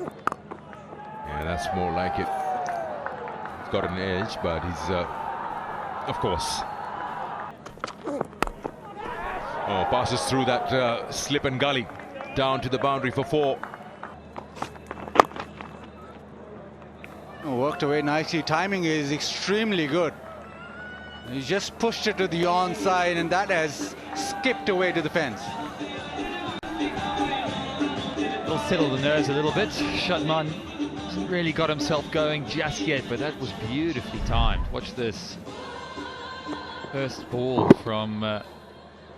Yeah, that's more like it. He's got an edge, but he's, of course. Oh, passes through that slip and gully down to the boundary for 4. Worked away nicely. Timing is extremely good. He just pushed it to the onside, and that has skipped away to the fence. It'll settle the nerves a little bit. Shadman hasn't really got himself going just yet, but that was beautifully timed. Watch this. First ball from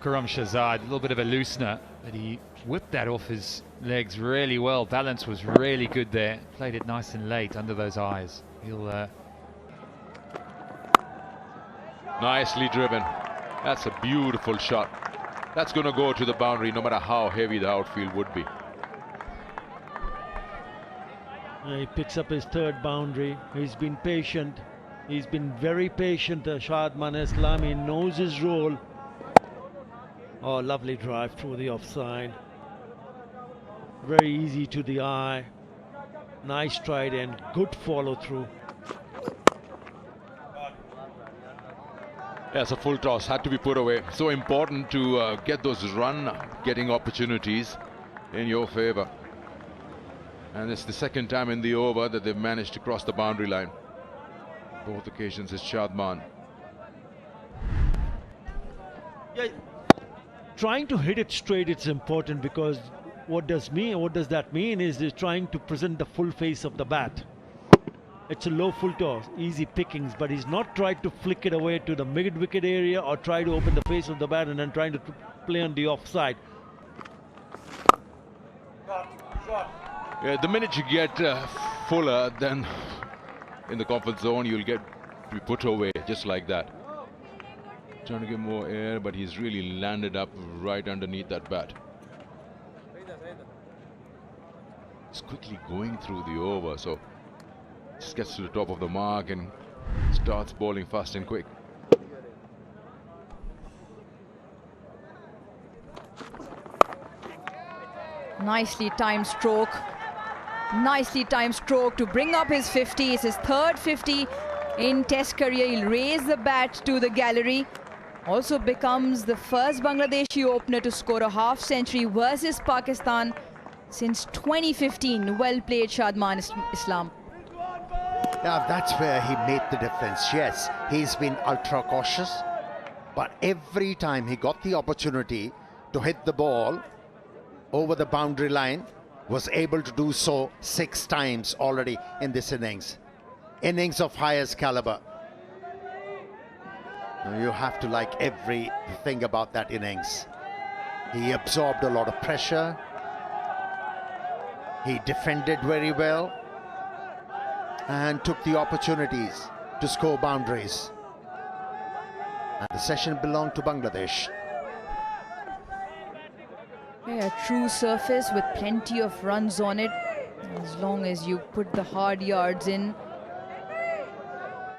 Khurram Shahzad, a little bit of a loosener, but he whipped that off his legs really well. Balance was really good there. Played it nice and late under those eyes. He'll Nicely driven. That's a beautiful shot. That's going to go to the boundary no matter how heavy the outfield would be. He picks up his 3rd boundary. He's been patient. He's been very patient, Shadman Islam. He knows his role. Oh, lovely drive through the offside. Very easy to the eye. Nice stride and good follow through. Yes, a full toss had to be put away. So important to get those run-getting opportunities in your favor. And it's the 2nd time in the over that they've managed to cross the boundary line. Both occasions it's Shadman. Yeah, trying to hit it straight, it's important, because what does that mean is he's trying to present the full face of the bat. It's a low full toss, easy pickings, but he's not tried to flick it away to the mid-wicket area or try to open the face of the bat and then trying to play on the offside. Yeah, the minute you get fuller, then in the comfort zone, you'll get to be put away just like that. Trying to get more air, but he's really landed up right underneath that bat. He's quickly going through the over, so just gets to the top of the mark and starts bowling fast and quick. Nicely timed stroke. Nicely timed stroke to bring up his 50. It's his 3rd 50 in Test career. He'll raise the bat to the gallery. Also becomes the first Bangladeshi opener to score a half-century versus Pakistan since 2015. Well played, Shadman Islam. Yeah, that's where he made the difference. Yes, he's been ultra cautious, but every time he got the opportunity to hit the ball over the boundary line, was able to do so 6 times already in this innings. Innings of highest caliber. Now you have to like everything about that innings. He absorbed a lot of pressure. He defended very well and took the opportunities to score boundaries. And the session belonged to Bangladesh. Yeah, a true surface with plenty of runs on it. As long as you put the hard yards in,